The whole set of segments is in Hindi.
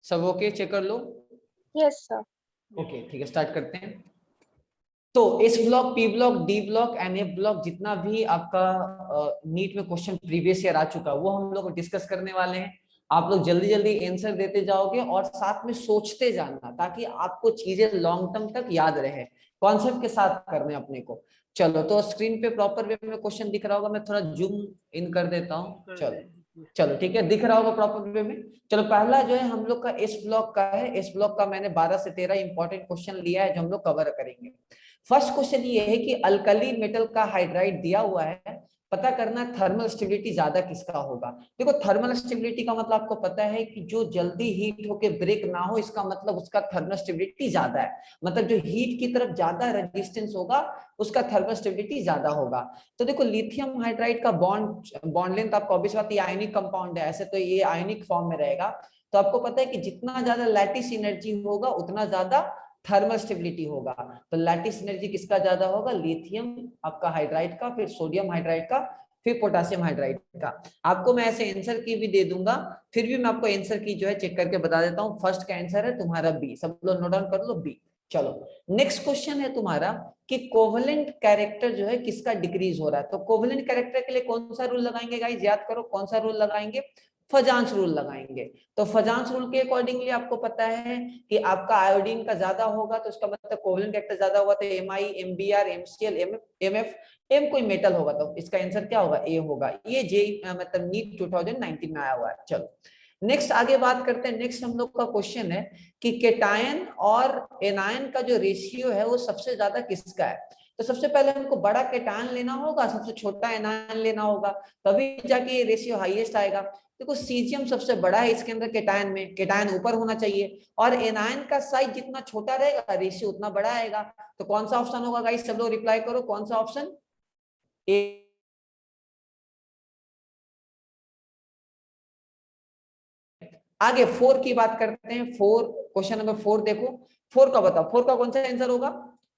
सब ओके, चेक कर लो। Yes sir. ओके ठीक है, स्टार्ट करते हैं। तो S block, P block, D block and F block, जितना भी आपका नीट में क्वेश्चन प्रीवियस ईयर आ चुका वो हम लोग डिस्कस करने वाले हैं। आप लोग जल्दी जल्दी आंसर देते जाओगे और साथ में सोचते जाना, ताकि आपको चीजें लॉन्ग टर्म तक याद रहे, कॉन्सेप्ट के साथ करने अपने को। चलो, तो स्क्रीन पे प्रॉपर वे में क्वेश्चन दिख रहा होगा, मैं थोड़ा जूम इन कर देता हूँ। चलो चलो ठीक है, दिख रहा होगा प्रॉपर वे में। चलो, पहला जो है हम लोग का एस ब्लॉक का है। एस ब्लॉक का मैंने 12 से 13 इंपॉर्टेंट क्वेश्चन लिया है जो हम लोग कवर करेंगे। फर्स्ट क्वेश्चन ये है कि अल्कली मेटल का हाइड्राइड दिया हुआ है, पता करना थर्मल स्टेबिलिटी ज्यादा किसका होगा। देखो, थर्मल स्टेबिलिटी का मतलब आपको पता है कि जो जल्दी हीट होके ब्रेक ना हो, इसका मतलब उसका थर्मल स्टेबिलिटी ज्यादा है। मतलब जो हीट की तरफ ज्यादा रेजिस्टेंस होगा उसका थर्मल स्टेबिलिटी ज्यादा होगा। तो देखो, लिथियम हाइड्राइड का बॉन्ड लेंथ आपको ऑब्वियस बात है, आयनिक कंपाउंड है, ऐसे तो ये आयनिक फॉर्म में रहेगा। तो आपको पता है कि जितना ज्यादा लैटिस एनर्जी होगा उतना ज्यादा थर्मल स्टेबिलिटी होगा। तो लैटिस एनर्जी किसका ज्यादा होगा? लिथियम आपका हाइड्राइड का, फिर सोडियम हाइड्राइड का, फिर पोटेशियम हाइड्राइड का। आपको मैं ऐसे आंसर की भी दे दूंगा, फिर भी मैं आपको आंसर की जो है चेक करके बता देता हूँ। फर्स्ट का आंसर है तुम्हारा बी, सब लोग नोट डाउन कर लो, बी। चलो, नेक्स्ट क्वेश्चन है तुम्हारा कि कोवेलेंट कैरेक्टर जो है किसका डिक्रीज हो रहा है। तो कोवेलेंट कैरेक्टर के लिए कौन सा रूल लगाएंगे गाइस? याद करो, कौन सा रूल लगाएंगे? फजांस रूल लगाएंगे। तो फजांस रूल के अकॉर्डिंगली आपको पता है कि आपका आयोडीन का ज्यादा होगा तो उसका मतलब कोवेलेंट कैरेक्टर ज्यादा होगा, तो MI, MBR, MCL, MF, M कोई मेटल होगा, तो इसका आंसर क्या होगा? ए होगा। ये जे मतलब नीट 2019 में आया हुआ है। चलो, नेक्स्ट आगे बात करते हैं। नेक्स्ट हम लोग का क्वेश्चन है कि केटायन और एनायन का जो रेशियो है वो सबसे ज्यादा किसका है। तो सबसे पहले हमको बड़ा केटायन लेना होगा, सबसे छोटा एनायन लेना होगा, तभी जाके ये रेशियो हाईएस्ट आएगा। देखो, सीजियम सबसे बड़ा है इसके अंदर केटायन में, केटायन ऊपर होना चाहिए, और एनायन का साइज जितना छोटा रहेगा रेशियो उतना बड़ा आएगा। तो कौन सा ऑप्शन होगा गाइस? सब लोग रिप्लाई करो, कौन सा ऑप्शन? ए। आगे 4 की बात करते हैं। 4, क्वेश्चन नंबर 4 देखो। 4 का बताओ, 4 का कौन सा आंसर होगा?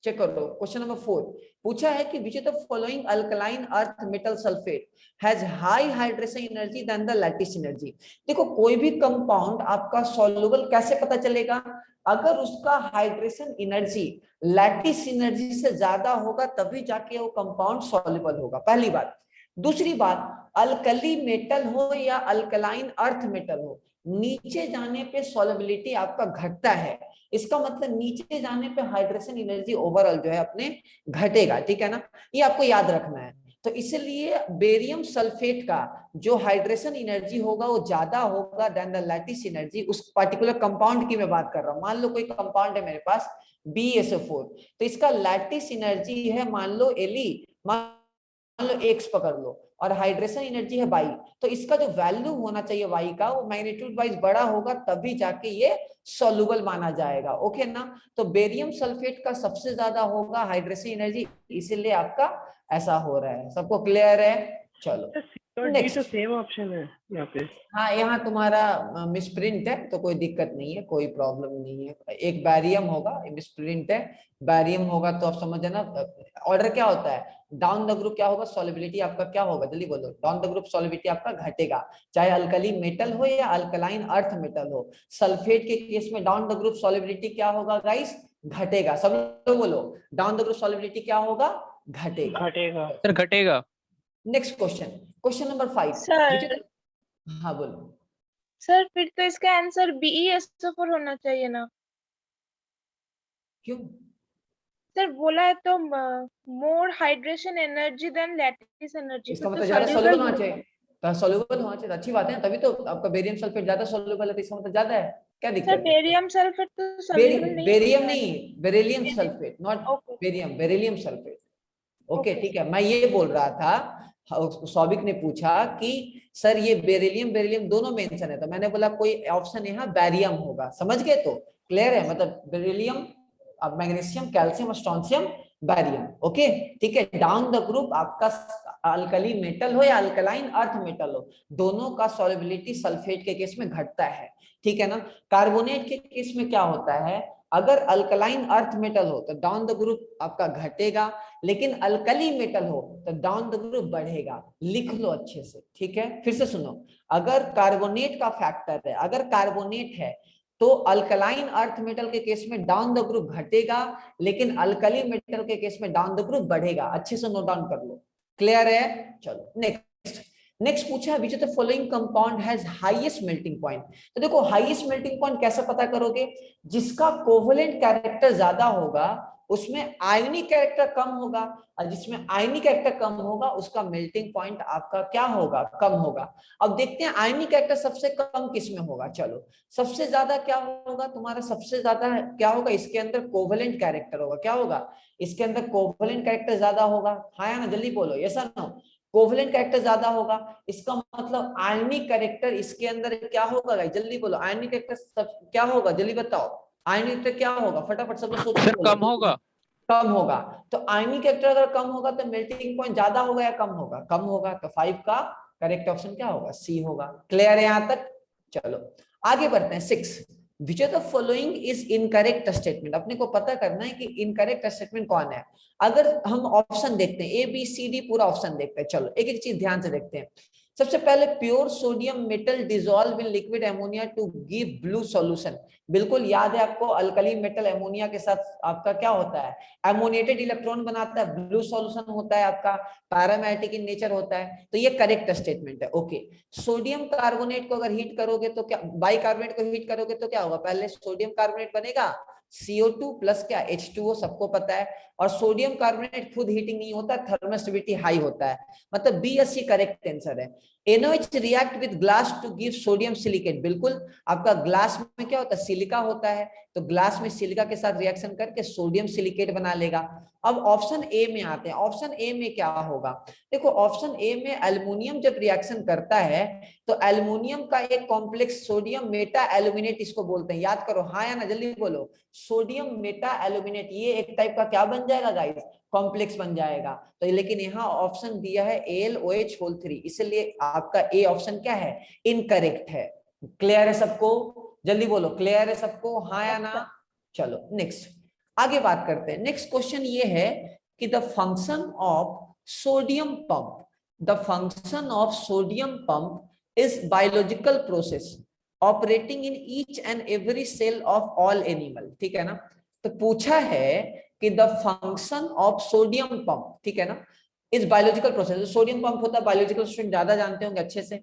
चेक कर लो। क्वेश्चन नंबर 4 पूछा है कि which of the following alkaline earth metal sulphate has high hydration energy than the lattice energy. देखो, कोई भी कंपाउंड आपका सॉल्युबल कैसे पता चलेगा? अगर उसका हाइड्रेशन एनर्जी लैटिस एनर्जी से ज्यादा होगा तभी जाके वो कंपाउंड सॉल्युबल होगा, पहली बात। दूसरी बात, अल्कली मेटल हो या अल्कलाइन अर्थ मेटल हो, नीचे जाने पे सॉल्युबिलिटी आपका घटता है। इसका मतलब नीचे जाने पे हाइड्रेशन एनर्जी ओवरऑल जो है अपने घटेगा, ठीक है ना? ये आपको याद रखना है। तो इसलिए बेरियम सल्फेट का जो हाइड्रेशन एनर्जी होगा वो ज्यादा होगा देन द लैटिस एनर्जी। उस पर्टिकुलर कंपाउंड की मैं बात कर रहा हूं। मान लो कोई कंपाउंड है मेरे पास BSO4, तो इसका लैटिस एनर्जी है मान लो Li, मान लो X पकड़ लो, और हाइड्रेशन एनर्जी है Y, तो इसका जो वैल्यू होना चाहिए Y का वो मैग्नीट्यूड वाइज बड़ा होगा, तभी जाके ये सॉल्युबल माना जाएगा। ओके ना? तो बेरियम सल्फेट का सबसे ज्यादा होगा हाइड्रेशन एनर्जी, इसीलिए आपका ऐसा हो रहा है। सबको क्लियर है? चलो नेक्स्ट। तो सेम ऑप्शन है यहाँ पे। हाँ, यहाँ तुम्हारा मिसप्रिंट है तो कोई दिक्कत नहीं है, कोई प्रॉब्लम नहीं है। एक बैरियम होगा, मिसप्रिंट है, बैरियम होगा तो आप समझ जाना। ऑर्डर क्या होता है? डाउन द ग्रुप क्या होगा? सॉल्युबिलिटी आपका क्या होगा? जल्दी बोलो। डाउन द ग्रुप सॉल्युबिलिटी आपका घटेगा, चाहे अल्कली मेटल हो या अल्कलाइन अर्थ मेटल हो। सल्फेट के केस में डाउन द ग्रुप सॉल्युबिलिटी क्या होगा गाइस? घटेगा। सब लोग बोलो, डाउन द ग्रुप सॉल्युबिलिटी क्या होगा? घटेगा। घटेगा सर, घटेगा। Next question, question number 5। Sir हाँ बोलो। सर फिर तो इसका आंसर BeSO4 होना चाहिए ना? क्यों? सर बोला है तो more hydration energy than lattice energy, इसका तो मतलब ज्यादा सॉल्युबल सोल्यूबल होना चाहिए, तो सोल्यूबल होना चाहिए, अच्छी बात है। तभी तो आपका बेरियम सल्फेट ज्यादा सोल्यूबल है, तो इसका मतलब ज्यादा है। क्या सर दिक्कत है? बेरियम सल्फेट तो सॉल्युबल नहीं बेरियम है। नहीं, beryllium sulphate, not okay barium, beryllium sulphate. Okay okay ठीक है, मैं ये बोल रहा था। सौबिक ने पूछा कि सर ये बेरिलियम बेरिलियम दोनों मेंशन है, तो मैंने बोला कोई ऑप्शन यहाँ बैरियम होगा। समझ गए? तो क्लियर है, मतलब beryllium, magnesium, calcium, strontium, barium. Okay ठीक है। डाउन द ग्रुप आपका अल्कली मेटल हो या अल्कलाइन अर्थ मेटल हो, दोनों का सॉल्युबिलिटी सल्फेट के केस में घटता है, ठीक है ना? कार्बोनेट के केस में क्या होता है? अगर अल्कलाइन अर्थ मेटल हो तो डाउन द ग्रुप आपका घटेगा, लेकिन अल्कली मेटल हो तो डाउन द ग्रुप बढ़ेगा। लिख लो अच्छे से, ठीक है? फिर से सुनो, अगर कार्बोनेट का फैक्टर है, अगर कार्बोनेट है तो अल्कलाइन अर्थ मेटल के केस में डाउन द ग्रुप घटेगा, लेकिन अल्कली मेटल के केस में डाउन द ग्रुप बढ़ेगा। अच्छे से नोट डाउन कर लो, क्लियर है? चलो नेक्स्ट पूछा है विच of the following compound has highest melting point. तो देखो हाईएस्ट मेल्टिंग पॉइंट कैसे पता करोगे? जिसका कोवेलेंट कैरेक्टर ज्यादा होगा उसमें आयनिक कैरेक्टर कम होगा, और जिसमें आयनिक कैरेक्टर कम होगा उसका मेल्टिंग पॉइंट आपका क्या होगा? कम होगा। अब देखते हैं आयनिक कैरेक्टर सबसे कम किसमें होगा। चलो सबसे ज्यादा क्या होगा तुम्हारा? सबसे ज्यादा क्या होगा? इसके अंदर कोवेलेंट कैरेक्टर होगा। क्या होगा? इसके अंदर कोवेलेंट कैरेक्टर ज्यादा होगा। हाँ या ना, जल्दी बोलो, ऐसा ना हो। कोवेलेंट कैरेक्टर ज्यादा होगा, इसका मतलब आयनिक कैरेक्टर इसके अंदर क्या होगा? गाइस जल्दी बोलो, आयनिक कैरेक्टर क्या होगा? जल्दी बताओ, आयनिक कैरेक्टर क्या होगा? फटाफट सब लोग सोच के बोलो। कम होगा। कम होगा। तो आयनिक कैरेक्टर अगर कम होगा तो मेल्टिंग पॉइंट ज्यादा होगा या कम होगा? कम होगा। तो 5 का करेक्ट ऑप्शन क्या होगा? सी होगा। क्लियर है यहां तक? चलो आगे बढ़ते हैं। 6 विच of the following is incorrect statement. अपने को पता करना है कि इनकरेक्ट स्टेटमेंट कौन है। अगर हम ऑप्शन देखते हैं, ए बी सी डी पूरा ऑप्शन देखते हैं। चलो एक एक चीज ध्यान से देखते हैं। सबसे पहले pure sodium metal dissolve in liquid ammonia to give blue solution. बिल्कुल याद है आपको, अल्कली मेटल एमोनिया के साथ आपका क्या होता है? एमोनिएटेड इलेक्ट्रॉन बनाता है, ब्लू सॉल्यूशन होता है आपका, पैरामैग्नेटिक इन नेचर होता है। तो ये करेक्ट स्टेटमेंट है। ओके, सोडियम कार्बोनेट को अगर हीट करोगे तो क्या, बाइकार्बोनेट को हीट करोगे तो क्या होगा? पहले सोडियम कार्बोनेट बनेगा, CO2 प्लस क्या, H2O, सबको पता है। और सोडियम कार्बोनेट खुद हीटिंग नहीं होता, थर्मल स्टेबिलिटी हाई होता है। मतलब B S C correct answer है। NaOH react with glass to give sodium silicate. बिल्कुल, आपका ग्लास में क्या होता है? सिलिका होता है, तो ग्लास में सिलिका के साथ रिएक्शन करके सोडियम सिलिकेट बना लेगा। अब ऑप्शन ए में आते हैं। ऑप्शन ए में क्या होगा? देखो ऑप्शन ए में एल्युमिनियम जब रिएक्शन करता है तो एल्युमिनियम का एक कॉम्प्लेक्स सोडियम मेटा एल्यूमिनेट इसको बोलते हैं। याद करो, हाँ या ना, जल्दी बोलो। सोडियम मेटा एल्यूमिनेट, ये एक टाइप का क्या बन जाएगा गाइस? कॉम्प्लेक्स बन जाएगा। तो लेकिन यहाँ ऑप्शन दिया है AlOH3, इसलिए आपका ए ऑप्शन क्या है? इनकरेक्ट है। क्लियर है सबको? जल्दी बोलो, क्लियर है सबको? हाँ या ना? चलो नेक्स्ट आगे बात करते हैं। नेक्स्ट क्वेश्चन ये है कि the function of sodium pump, the function of sodium pump is biological process operating in each and every cell of all animal. ठीक है ना? तो पूछा है कि the function of sodium pump, ठीक है ना, is biological process. Sodium pump होता है, बायोलॉजिकल स्टूडेंट ज्यादा जानते होंगे अच्छे से।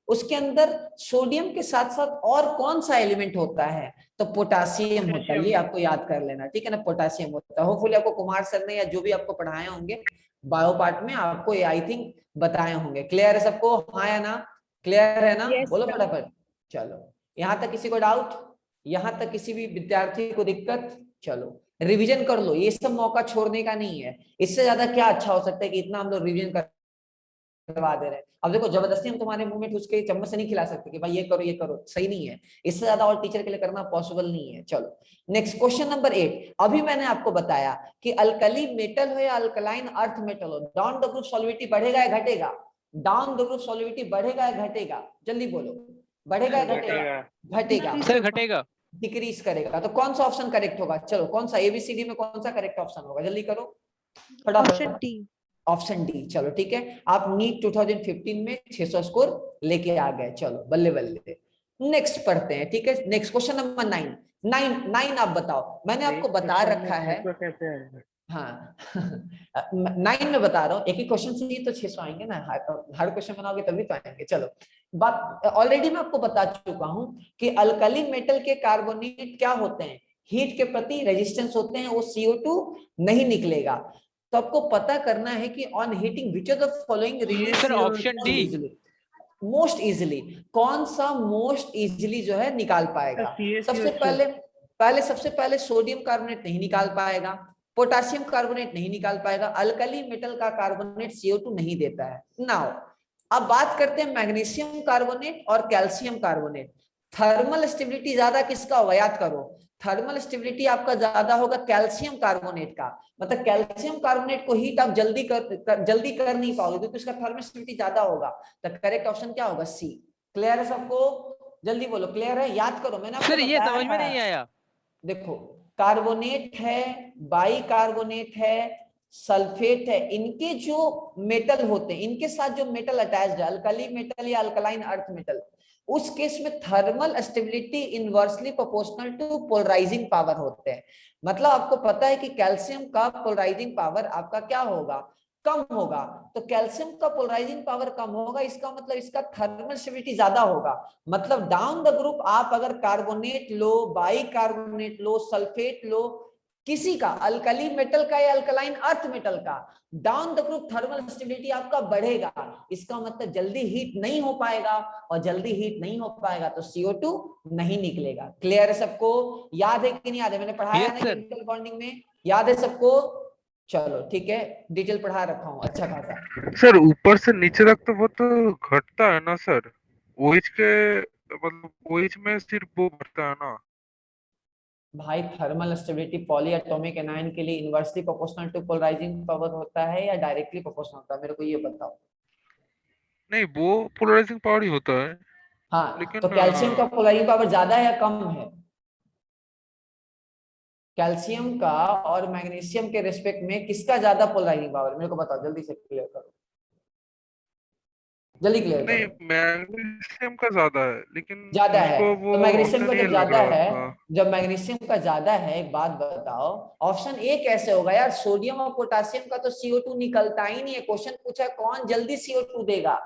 उसके अंदर सोडियम के साथ साथ और कौन सा एलिमेंट होता है? तो पोटासियम होता है। ये आपको याद कर लेना, ठीक है ना? पोटासियम होता है। होपफुली आपको कुमार सर ने या जो भी आपको पढ़ाए होंगे बायो पार्ट में आपको ये आई थिंक बताए होंगे। क्लियर है सबको? हाँ या ना? क्लियर है ना? Yes, बोलो sir. फटाफट। चलो यहाँ तक किसी को डाउट? यहाँ तक किसी भी विद्यार्थी को दिक्कत? चलो रिवीजन कर लो, ये सब मौका छोड़ने का नहीं है। इससे ज्यादा क्या अच्छा हो सकता है कि इतना हम लोग रिवीजन करवा दे रहे हैं। अब देखो जबरदस्ती हम तुम्हारे मुंह में ठूस के चम्मच से नहीं खिला सकते कि भाई ये करो ये करो, सही नहीं है। इससे ज्यादा और टीचर के लिए करना पॉसिबल नहीं है। चलो नेक्स्ट क्वेश्चन नंबर 8। अभी मैंने आपको बताया कि अल्कली मेटल हो या अल्कलाइन अर्थ मेटल हो, डाउन द ग्रुप सॉल्युबिलिटी बढ़ेगा या घटेगा? डाउन द ग्रुप सॉल्युबिलिटी बढ़ेगा या घटेगा? जल्दी बोलो, बढ़ेगा या घटेगा? घटेगा। सर घटेगा। डिक्रीज करेगा। तो कौन सा ऑप्शन करेक्ट होगा? चलो कौन सा ABCD में कौन सा करेक्ट ऑप्शन होगा? जल्दी करो Option फटाफट। D. Option D. चलो ठीक है, आप नीट 2015 में 600 स्कोर लेके आ गए। चलो बल्ले बल्ले। नेक्स्ट पढ़ते हैं, ठीक है? नेक्स्ट क्वेश्चन नंबर 9 आप बताओ। मैंने आपको बता रखा है, कैसे आएगा? हाँ 9 में बता रहा हूँ। एक ही क्वेश्चन से ही तो 600 आएंगे ना, हर क्वेश्चन बनाओगे तभी तो आएंगे। चलो बात ऑलरेडी मैं आपको बता चुका हूं कि अल्कली मेटल के कार्बोनेट क्या होते हैं? हीट के प्रति रेजिस्टेंस होते हैं, वो CO2 नहीं निकलेगा। तो आपको पता करना है कि on heating which of the following release sir option D. Most easily, कौन सा मोस्ट इजिली जो है निकाल पाएगा? सबसे पहले सोडियम कार्बोनेट नहीं निकाल पाएगा, पोटासियम कार्बोनेट नहीं निकाल पाएगा, अल्कली मेटल का कार्बोनेट CO2 नहीं देता है। नाउ अब बात करते हैं मैग्नीशियम कार्बोनेट और कैल्शियम कार्बोनेट। थर्मल स्टेबिलिटी ज्यादा किसका होगा? याद करो, थर्मल स्टेबिलिटी आपका ज्यादा होगा कैल्शियम कार्बोनेट का। मतलब कैल्शियम कार्बोनेट को हीट आप जल्दी कर नहीं पाओगे क्योंकि उसका थर्मल स्टेबिलिटी ज्यादा होगा। तो करेक्ट ऑप्शन क्या होगा? सी। क्लियर है सबको? जल्दी बोलो, क्लियर है? याद करो, मैंने आपको सर ये बताया समझ में था। नहीं आया। देखो कार्बोनेट है, बाइकार्बोनेट है, सल्फेट है, इनके जो मेटल होते हैं, इनके साथ जो मेटल अटैच्ड है, अल्कली मेटल या अल्कलाइन अर्थ मेटल, उस केस में thermal stability inversely proportional to polarising power होते हैं। मतलब आपको पता है कि कैल्शियम का पोलराइजिंग पावर आपका क्या होगा, कम होगा। तो कैल्शियम का पोलराइजिंग पावर कम होगा, इसका मतलब इसका थर्मल स्टेबिलिटी ज्यादा होगा। मतलब डाउन द ग्रुप आप अगर कार्बोनेट लो, बाई कार्बोनेट लो, सल्फेट लो, किसी का अल्कली मेटल का या अल्कलाइन अर्थ मेटल का, down the group thermal stability आपका बढ़ेगा। इसका मतलब जल्दी हीट नहीं हो पाएगा, और जल्दी हीट नहीं हो पाएगा तो CO2 नहीं निकलेगा। क्लियर है सबको? याद है कि नहीं याद है? मैंने पढ़ाया है ना केमिकल बॉन्डिंग में, याद है सबको? चलो ठीक है, डिटेल पढ़ा रखा हूँ अच्छा खासा। सर ऊपर से नीचे तक तो वो तो घटता है ना सर, OH के मतलब OH में सिर्फ वो बढ़ता है ना। भाई थर्मल स्टेबिलिटी पॉलीएटॉमिक एनायन के लिए inversely proportional to polarising power होता है या डायरेक्टली प्रोपोर्शनल होता है, मेरे को ये बताओ। नहीं, वो पोलराइजिंग पावर ही होता है। हाँ, लेकिन तो कैल्शियम का पोलराइजिंग पावर ज्यादा है या कम है? कैल्शियम का और मैग्नीशियम के रिस्पेक्ट में किसका ज्यादा पोलराइजिंग पावर, मेरे को बताओ, जल्दी से क्लियर करो, जल्दी क्लियर नहीं, करो। मैग्नीशियम का ज्यादा है, लेकिन ज्यादा है, मुझको वो तो मैग्नीशियम ऑप्शन का ये जब लग ज्यादा रहा है, था। जब मैग्नीशियम का ज्यादा है, एक बात बताओ, ऑप्शन ए कैसे होगा यार? सोडियम और पोटेशियम का तो CO2 निकलता ही नहीं है। क्वेश्चन पूछा है कौन जल्दी CO2 देगा?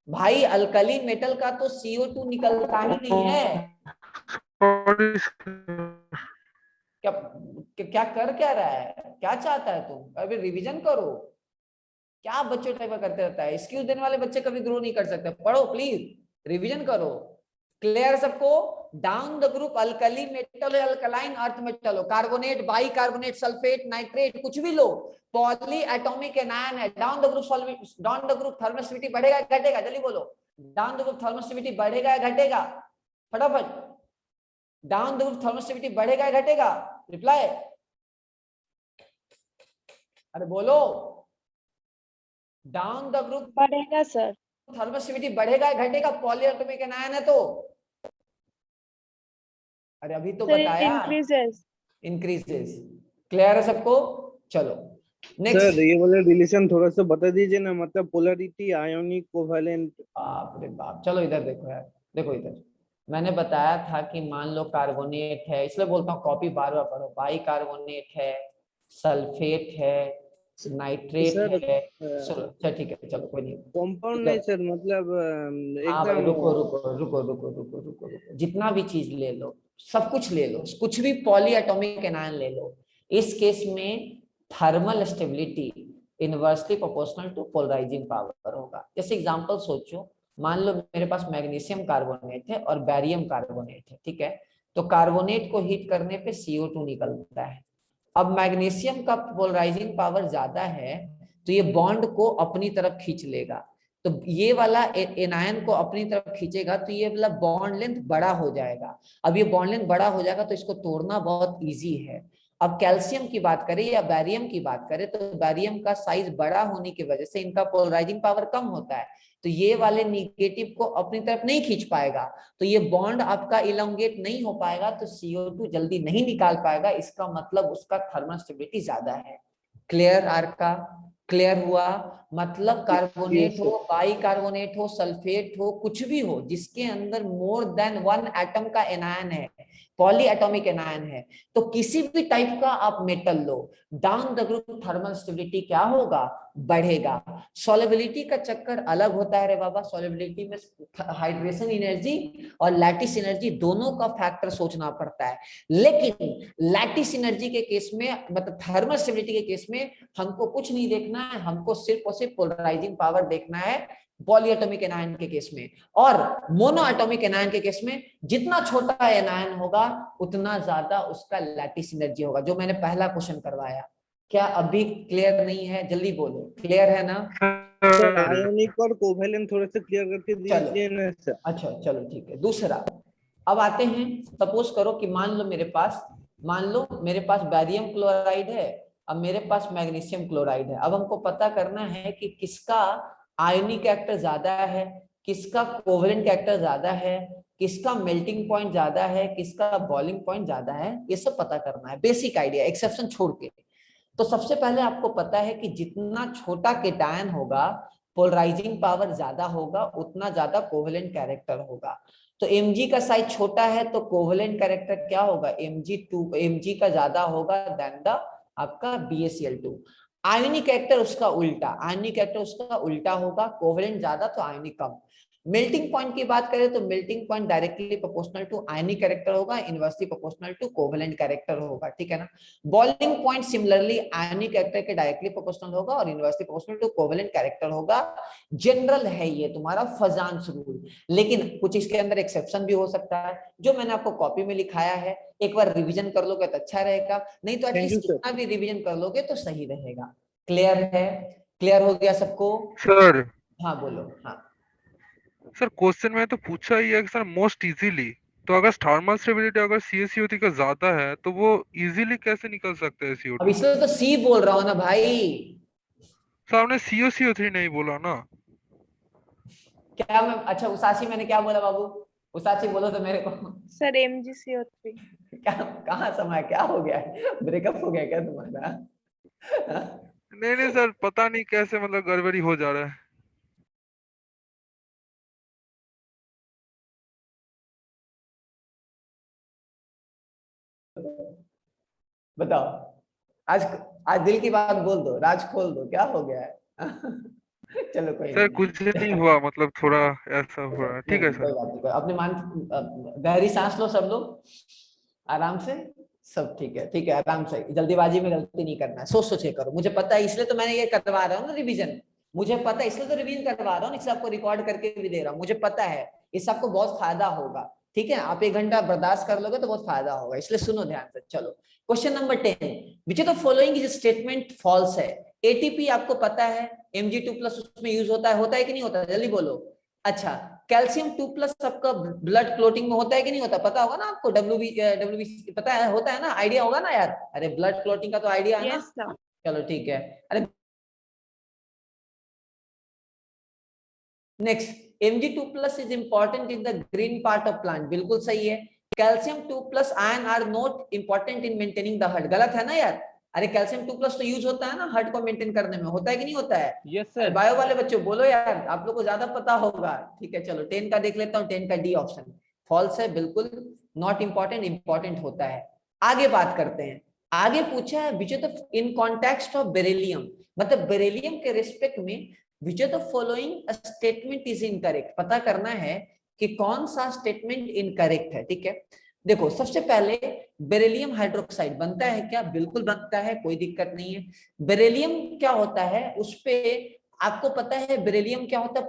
भाई अल्कली मेटल का तो CO2 निकलता ही नहीं है। Sorry, क्या क्या कर क्या रहा है, क्या चाहता है तुम? अभी रिवीजन करो, क्या बच्चों टाइप का करते रहता है? एक्सक्यूज देने वाले बच्चे कभी ग्रो नहीं कर सकते। पढ़ो प्लीज, रिवीजन करो। क्लियर सबको? Down the group alkali metal, alkaline earth metal हो, carbonate, bicarbonate, sulphate, nitrate, कुछ भी लो, पॉली एटॉमिक एनायन है। Down the group down the group thermal stability बढ़ेगा या घटेगा? जल्दी बोलो, down the group thermal stability बढ़ेगा या घटेगा? फटाफट, down the group thermal stability बढ़ेगा या घटेगा? रिप्लाई, अरे बोलो। डाउन द ग्रुप बढ़ेगा सर। थर्मल स्टेबिलिटी बढ़ेगा या घटेगा? पॉलीएटॉमिक एनायन है तो। अरे अभी तो सर बताया, इंक्रीजेस। इंक्रीजेस। क्लियर है सबको? चलो सर नेक्स्ट। ये वाला रिलेशन थोड़ा सा बता दीजिए ना, मतलब पोलरिटी, आयोनिक, कोवेलेंट। बाप रे बाप, चलो इधर देखो यार, देखो इधर। मैंने बताया था कि मान लो कार्बोनेट है, इसलिए बोलता हूँ कॉपी बार बार पढ़ो। बाई कार्बोनेट है, सल्फेट है, नाइट्रेट सर है। चलो अच्छा ठीक है, चलो कोई नहीं। कंपाउंड नहीं सर, मतलब हाँ भाई, एकदम। रुको रुको रुको रुको रुको रुको रुको, जितना भी चीज ले लो, सब कुछ ले लो, कुछ भी पॉली एटॉमिक एनायन ले लो, इस केस में thermal stability inversely proportional to polarising power होगा। जैसे एग्जांपल सोचो, मान लो मेरे पास मैग्नीशियम कार्बोनेट है और बैरियम कार्बोनेट है, ठीक है? तो कार्बोनेट को हीट करने पे CO2 निकलता है। अब मैग्नीशियम का पोलराइजिंग पावर ज्यादा है, तो ये बॉन्ड को अपनी तरफ खींच लेगा। तो ये वाला एनायन को अपनी तरफ खींचेगा, तो ये वाला बॉन्ड लेंथ बड़ा हो जाएगा। अब ये बॉन्ड लेंथ बड़ा हो जाएगा तो इसको तोड़ना बहुत इजी है। अब कैल्शियम की बात करें या बैरियम की बात करें, तो बैरियम का साइज बड़ा होने की वजह से इनका पोलराइजिंग पावर कम होता है, तो ये वाले निगेटिव को अपनी तरफ नहीं खींच पाएगा, तो ये बॉन्ड आपका इलोंगेट नहीं हो पाएगा, तो CO2 जल्दी नहीं निकाल पाएगा। इसका मतलब उसका थर्मल स्टेबिलिटी ज्यादा है। क्लियर आर का? क्लियर हुआ? मतलब कार्बोनेट हो, बाई कार्बोनेट हो, सल्फेट हो, कुछ भी हो जिसके अंदर मोर देन 1 एटम का एनायन है, पॉली एटॉमिक एनायन है, तो किसी भी टाइप का आप metal low, down the group thermal stability क्या होगा? बढ़ेगा। सॉल्युबिलिटी का चक्कर अलग होता है रे बाबा। सॉल्युबिलिटी में हाइड्रेशन एनर्जी और लैटिस एनर्जी दोनों का फैक्टर सोचना पड़ता है, लेकिन लैटिस एनर्जी के केस में, मतलब थर्मल स्टेबिलिटी के केस में, हमको कुछ नहीं देखना है, हमको सिर्फ और सिर्फ पोलराइजिंग पावर देखना है पॉलीएटॉमिक एनायन के केस में। और मोनो एटॉमिक एनायन के केस में जितना छोटा एनायन होगा उतना ज्यादा उसका लैटिस एनर्जी होगा, जो मैंने पहला क्वेश्चन करवाया। क्या अभी क्लियर नहीं है? जल्दी बोलो, क्लियर है ना? सर आयोनिक और कोवेलेंट थोड़ा सा क्लियर करके दीजिए ना सर। अच्छा चलो ठीक है। दूसरा, अब आते हैं, सपोज करो कि मान लो मेरे पास बैरियम क्लोराइड है, अब मेरे पास मैग्नीशियम क्लोराइड है। अब हमको पता करना है कि किसका आयनिक कैरेक्टर ज्यादा है, किसका कोवेलेंट कैरेक्टर ज्यादा है, किसका मेल्टिंग पॉइंट ज्यादा है, किसका बॉइलिंग पॉइंट ज्यादा है, ये सब पता करना है। बेसिक आइडिया, एक्सेप्शन छोड़ के। तो सबसे पहले आपको पता है कि जितना छोटा केटायन होगा पोलराइजिंग पावर ज्यादा होगा उतना ज्यादा कोवेलेंट कैरेक्टर होगा। तो Mg का साइज छोटा है तो कोवेलेंट कैरेक्टर क्या होगा, Mg का ज्यादा होगा देन द आपका BaCl2। आयनिक कैरेक्टर उसका उल्टा, आयनिक कैरेक्टर उसका उल्टा होगा, कोवेलेंट ज्यादा तो आयनिक कम। मेल्टिंग पॉइंट की बात करें तो melting point directly proportional to ionic character होगा, inversely proportional to covalent character होगा, ठीक है ना। Boiling point similarly ionic character के डायरेक्टली प्रोपोर्शनल होगा और inversely proportional to covalent character होगा। जनरल है ये तुम्हारा फजांस रूल, लेकिन कुछ इसके अंदर एक्सेप्शन भी हो सकता है जो मैंने आपको कॉपी में लिखाया है। एक बार रिवीजन कर लोगे तो अच्छा रहेगा, नहीं तो एटलीस्ट कितना भी रिवीजन कर लोगे तो सही रहेगा। क्लियर है, क्लियर हो गया सबको? सर हाँ बोलो। हाँ सर क्वेश्चन में तो पूछा ही है कि सर मोस्ट इजीली, तो अगर थर्मल स्टेबिलिटी अगर CaCO3 का ज्यादा है तो वो इजीली कैसे निकल सकते हैं अब CO2? इसलिए तो सी बोल रहा हूँ ना भाई। सर आपने CaCO3 नहीं बोला ना। क्या मैं, अच्छा उसाची मैंने क्या बोला बाबू, उसाची बोलो तो मेरे को। Sir MgCO3। क्या, कहाँ समय, क्या हो गया, ब्रेकअप हो गया क्या तुम्हारा? हाँ? नहीं नहीं सर, पता नहीं कैसे मतलब गड़बड़ी हो जा रहा है। बताओ, आज आज दिल की बात बोल दो, राज खोल दो, क्या हो गया है? चलो कोई सर नहीं, कुछ नहीं हुआ, मतलब थोड़ा ऐसा हो रहा है। ठीक है नहीं कोई सर। बात नहीं, अपने मान गहरी सांस लो सब लोग, आराम से, सब ठीक है, ठीक है, आराम से, जल्दीबाजी में गलती नहीं करना है, सोच सोच के करो। मुझे पता है इसलिए तो मैंने ये करवा रहा हूँ ना रिवीजन, मुझे पता है इसलिए तो रिवीजन करवा रहा हूँ, इसलिए आपको रिकॉर्ड करके भी दे रहा हूँ, मुझे पता है इससे आपको बहुत फायदा होगा। ठीक है, आप 1 घंटा बर्दाश्त कर लोगे तो बहुत फायदा होगा, इसलिए सुनो ध्यान से। चलो question number 10, which of the following is statement false है। एटीपी आपको पता है Mg2+ उसमें यूज होता है कि नहीं होता, जल्दी बोलो। अच्छा, कैल्शियम 2+ आपका ब्लड क्लोटिंग में होता है कि नहीं होता, पता होगा ना आपको, WBC पता है, होता है ना, आइडिया होगा ना यार, अरे ब्लड क्लोटिंग का तो आइडिया है यस ना। सर। चलो ठीक है, अरे next, Mg2+ is important in the green part of plant, बिल्कुल सही है। Calcium 2+ ion are not important in maintaining the heart, गलत है ना यार। अरे कैल्शियम 2+ तो यूज होता है ना हार्ट को मेंटेन करने में, होता है कि नहीं होता है? यस अरे सर। बायो वाले बच्चों बोलो यार, आप लोग को ज्यादा पता होगा। ठीक है चलो 10 का देख लेता हूँ, 10 का डी ऑप्शन फॉल्स है, बिल्कुल नॉट इंपॉर्टेंट, इंपॉर्टेंट होता है। आगे बात करते हैं, आगे पूछा है which of in context of beryllium, मतलब बेरिलियम के रिस्पेक्ट में विच of the following statement is incorrect, पता करना है कि कौन सा स्टेटमेंट इनकरेक्ट है। ठीक है, देखो सबसे पहले बेरिलियम हाइड्रोक्साइड बनता है क्या, बिल्कुल बनता है, कोई दिक्कत नहीं है। बेरिलियम क्या होता है उसपे आपको पता है, बेरिलियम क्या होता है,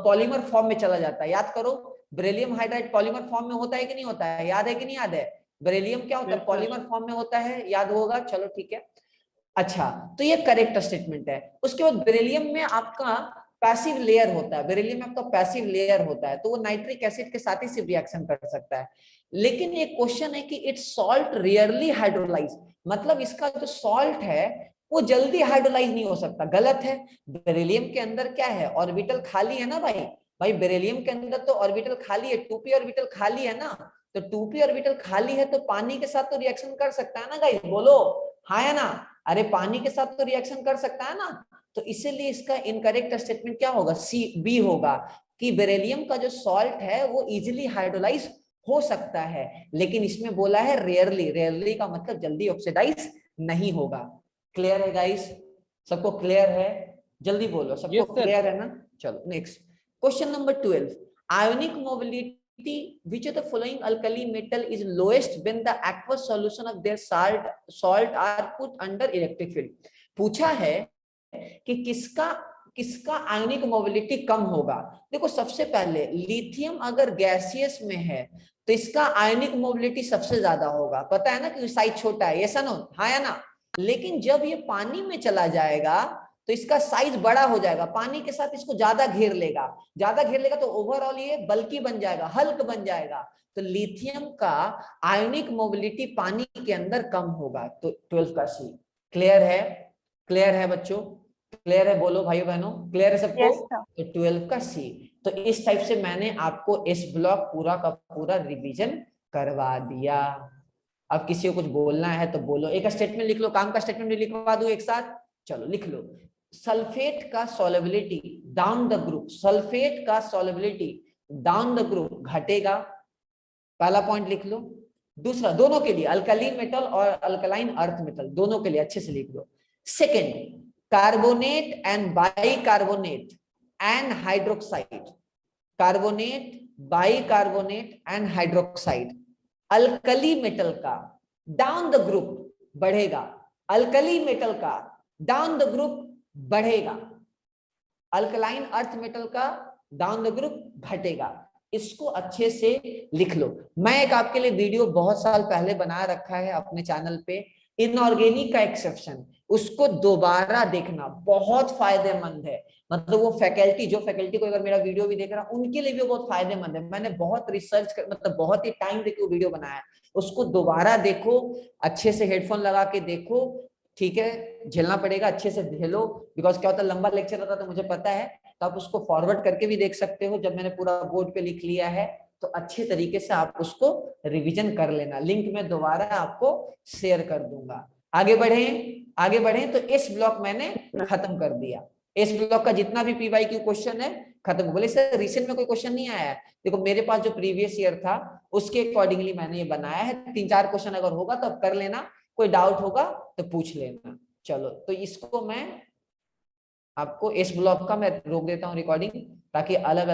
पॉलीमर फॉर्म में चला जाता है, याद करो, बेरिलियम हाइड्राइड पॉलीमर फॉर्म में होता है कि नहीं होता है, याद है कि नहीं याद है? बेरिलियम क्या होता है, पॉलीमर फॉर्म में होता है, याद होगा, चलो ठीक है। अच्छा, तो ये करेक्ट स्टेटमेंट है। उसके बाद बेरिलियम में आपका पैसिव लेयर होता है, बेरिलियम में आपका पैसिव लेयर होता है, तो वो नाइट्रिक एसिड के साथ ही सिर्फ रिएक्शन कर सकता है। लेकिन ये क्वेश्चन है कि इट्स सॉल्ट रियरली हाइड्रोलाइज, मतलब इसका जो सॉल्ट है वो जल्दी हाइड्रोलाइज नहीं हो सकता, गलत है। बेरिलियम के अंदर क्या है, ऑर्बिटल खाली है ना भाई, भाई बेरिलियम के अंदर तो ऑर्बिटल खाली है, 2p ऑर्बिटल खाली है ना, तो 2p ऑर्बिटल खाली है तो पानी के साथ तो रिएक्शन कर सकता है ना गाइस, बोलो हाँ या ना। अरे पानी के साथ तो रिएक्शन कर सकता है ना, तो इसीलिए इसका इनकरेक्ट स्टेटमेंट क्या होगा, सी बी होगा, कि बेरिलियम का जो सॉल्ट है वो इजीली हाइड्रोलाइज हो सकता है, लेकिन इसमें बोला है रेयरली, रेयरली का मतलब जल्दी ऑक्सीडाइज नहीं होगा। क्लियर है गाइस, सबको क्लियर है, जल्दी बोलो, सबको क्लियर है ना। चलो next question number 12, ionic mobility which of the following alkali metal is lowest when the aqueous solution of their salt are put under electric field। पूछा है कि किसका आयनिक मोबिलिटी कम होगा। देखो सबसे पहले लिथियम अगर गैसियस में है तो इसका आयनिक मोबिलिटी सबसे ज्यादा होगा, पता है ना, क्योंकि साइज छोटा है, ऐसा ना, हाँ या ना। लेकिन जब ये पानी में चला जाएगा तो इसका साइज बड़ा हो जाएगा, पानी के साथ इसको ज्यादा घेर लेगा, ज्यादा घेर लेगा तो ओवरऑल ये बल्कि बन जाएगा, हल्क बन जाएगा, तो लिथियम का आयनिक मोबिलिटी पानी के अंदर कम होगा, तो 12 का सी। क्लियर है, क्लियर है बच्चों, क्लियर है, बोलो भाई बहनों, क्लियर है सबको? Yes sir. तो 12 का सी। तो इस टाइप से मैंने आपको इस ब्लॉक पूरा का पूरा रिवीजन करवा दिया। अब किसी को कुछ बोलना है तो बोलो, एक स्टेटमेंट लिख लो, काम का स्टेटमेंट भी लिखवा दूं एक साथ, चलो लिख लो। सल्फेट का solubility down the group, sulphate का सॉल्युबिलिटी डाउन द ग्रुप घटेगा, पहला पॉइंट लिख लो। दूसरा, दोनों के लिए, अल्कली मेटल और अल्कलाइन अर्थ मेटल दोनों के लिए अच्छे से लिख लो। Second, carbonate and bicarbonate and hydroxide, carbonate, bicarbonate and hydroxide, alkali metal का डाउन द ग्रुप बढ़ेगा, अल्कली मेटल का डाउन द ग्रुप बढ़ेगा, अल्कलाइन अर्थ मेटल का डाउन द ग्रुप घटेगा। इसको अच्छे से लिख लो। मैं एक आपके लिए वीडियो बहुत साल पहले बना रखा है अपने चैनल पे, इनऑर्गेनिक का एक्सेप्शन, उसको दोबारा देखना, बहुत फायदेमंद है। मतलब वो फैकल्टी, जो फैकल्टी को अगर मेरा वीडियो भी देख रहा है उनके लिए भी बहुत फायदेमंद है। मैंने बहुत रिसर्च कर, मतलब बहुत ही टाइम देके वो वीडियो बनाया है, उसको दोबारा देखो, अच्छे से हेडफोन लगा के देखो, ठीक है, झेलना पड़ेगा, अच्छे से झेलो, बिकॉज क्या होता है लंबा लेक्चर होता है तो मुझे पता है, तो आप उसको फॉरवर्ड करके भी देख सकते हो। जब मैंने पूरा बोर्ड पे लिख लिया है तो अच्छे तरीके से आप उसको रिवीजन कर लेना, लिंक में दोबारा आपको शेयर कर दूंगा। आगे बढ़े तो इस ब्लॉक मैंने खत्म कर दिया। इस ब्लॉक का जितना भी पीवाईक्यू क्वेश्चन है खत्म। बोले सर रिसेंट में कोई क्वेश्चन नहीं आया है, देखो मेरे पास जो प्रीवियस ईयर था उसके अकॉर्डिंगली मैंने ये बनाया है। 3-4 क्वेश्चन अगर होगा तो अब कर लेना, कोई डाउट होगा तो पूछ लेना। चलो, तो इसको मैं आपको इस ब्लॉक का मैं रोक देता हूँ रिकॉर्डिंग, ताकि अलग अलग